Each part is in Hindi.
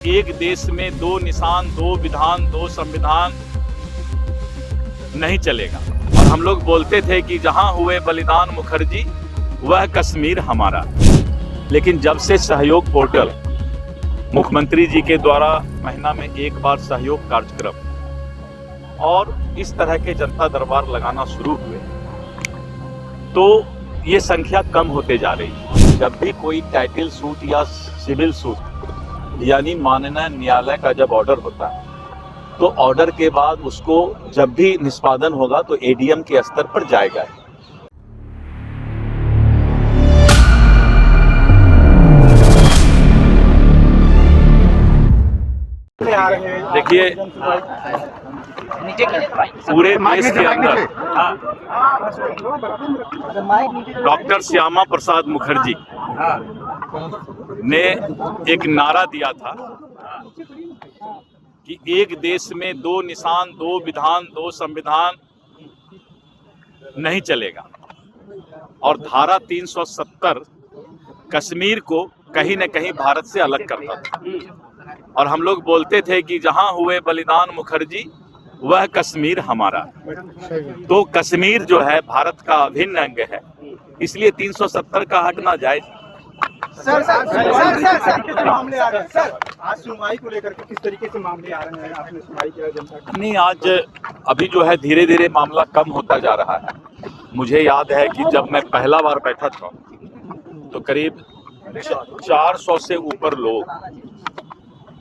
एक देश में दो निशान, दो विधान, दो संविधान नहीं चलेगा। और हम लोग बोलते थे कि जहां हुए बलिदान मुखर्जी वह कश्मीर हमारा। लेकिन जब से सहयोग पोर्टल मुख्यमंत्री जी के द्वारा महीना में एक बार सहयोग कार्यक्रम और इस तरह के जनता दरबार लगाना शुरू हुए तो ये संख्या कम होते जा रही है। जब भी कोई टाइटल सूट या सिविल सूट यानी माननीय न्यायालय का जब ऑर्डर होता है तो ऑर्डर के बाद उसको जब भी निष्पादन होगा तो एडीएम के स्तर पर जाएगा। देखिए, पूरे देश के अंदर डॉक्टर श्यामा प्रसाद मुखर्जी ने एक नारा दिया था कि एक देश में दो निशान, दो विधान, दो संविधान नहीं चलेगा। और धारा 370 कश्मीर को कहीं न कहीं भारत से अलग करता था। और हम लोग बोलते थे कि जहां हुए बलिदान मुखर्जी वह कश्मीर हमारा। तो कश्मीर जो है भारत का अभिन्न अंग है, इसलिए 370 का हटना जायज। सर मामले आ रहे हैं सर, आज सुनवाई को लेकर के किस तरीके से मामले आ रहे हैं? आपने सुनवाई किया जनता की? नहीं, आज अभी जो है धीरे धीरे मामला कम होता जा रहा है। मुझे याद है कि जब मैं पहला बार बैठा था तो करीब 400 से ऊपर लोग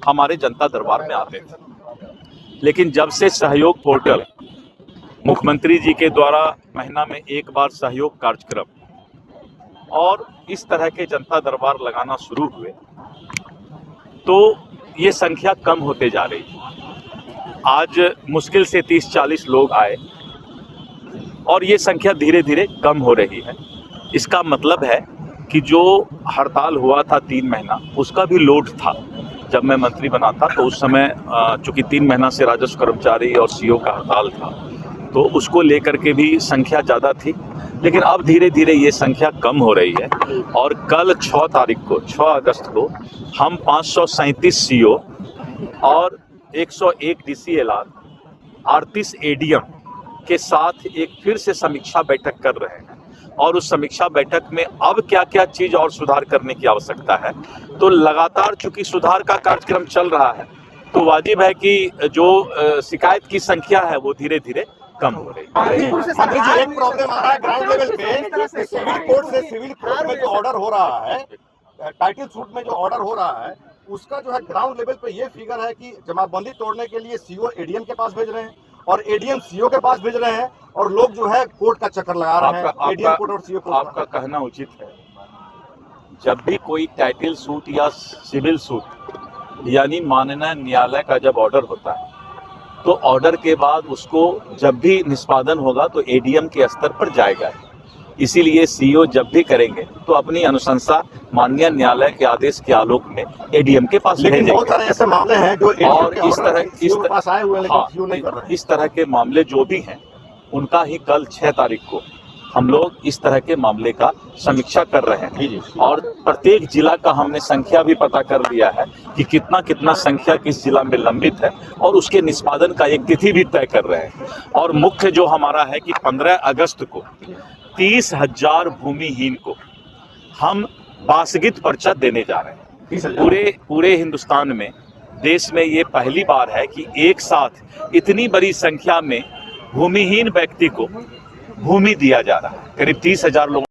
हमारे जनता दरबार में आते थे। लेकिन जब से सहयोग पोर्टल मुख्यमंत्री जी के द्वारा महीना में एक बार सहयोग कार्यक्रम और इस तरह के जनता दरबार लगाना शुरू हुए तो ये संख्या कम होते जा रही है। आज मुश्किल से 30-40 लोग आए और ये संख्या धीरे धीरे कम हो रही है। इसका मतलब है कि जो हड़ताल हुआ था 3 महीना, उसका भी लोड था। जब मैं मंत्री बना था तो उस समय चूंकि 3 महीना से राजस्व कर्मचारी और सीओ का हड़ताल था तो उसको लेकर के भी संख्या ज़्यादा थी। लेकिन अब धीरे धीरे ये संख्या कम हो रही है। और कल 6 अगस्त को हम 537 सीओ और 101 डीसीएलआर 38 एडीएम के साथ एक फिर से समीक्षा बैठक कर रहे हैं। और उस समीक्षा बैठक में अब क्या क्या चीज़ और सुधार करने की आवश्यकता है। तो लगातार चूंकि सुधार का कार्यक्रम चल रहा है तो वाजिब है कि जो शिकायत की संख्या है वो धीरे धीरे कम हो रही है। मंत्री जी, एक प्रॉब्लम आ रहा है ग्राउंड लेवल पे, सिविल कोर्ट से सिविल कोर्ट में जो ऑर्डर हो रहा है, टाइटल सूट में जो ऑर्डर हो रहा है, उसका जो है ग्राउंड लेवल पे ये फिगर है कि जमाबंदी तोड़ने के लिए सीओ एडीएम के पास भेज रहे हैं और एडीएम सीओ के पास भेज रहे हैं और लोग जो है कोर्ट का चक्कर लगा रहे हैं। एडीएम कोर्ट और सीओ कोर्ट। आपका कहना उचित है। जब भी कोई टाइटल सूट या सिविल सूट यानी माननीय न्यायालय का जब ऑर्डर होता है तो ऑर्डर के बाद उसको जब भी निष्पादन होगा तो एडीएम के स्तर पर जाएगा। इसीलिए सीओ जब भी करेंगे तो अपनी अनुशंसा माननीय न्यायालय के आदेश के आलोक में एडीएम के पास भेजेंगे। बहुत सारे ऐसे मामले हैं जो और इस तरह के मामले जो भी हैं उनका ही कल 6 तारीख को हम लोग इस तरह के मामले का समीक्षा कर रहे हैं। और प्रत्येक जिला का हमने संख्या भी पता कर लिया है कि कितना संख्या किस जिला में लंबित है और उसके निष्पादन का एक तिथि भी तय कर रहे हैं। और मुख्य जो हमारा है कि 15 अगस्त को 30,000 भूमिहीन को हम बासगित पर्चा देने जा रहे हैं। पूरे हिंदुस्तान में, देश में ये पहली बार है कि एक साथ इतनी बड़ी संख्या में भूमिहीन व्यक्ति को भूमि दिया जा रहा है। करीब 30,000 लोग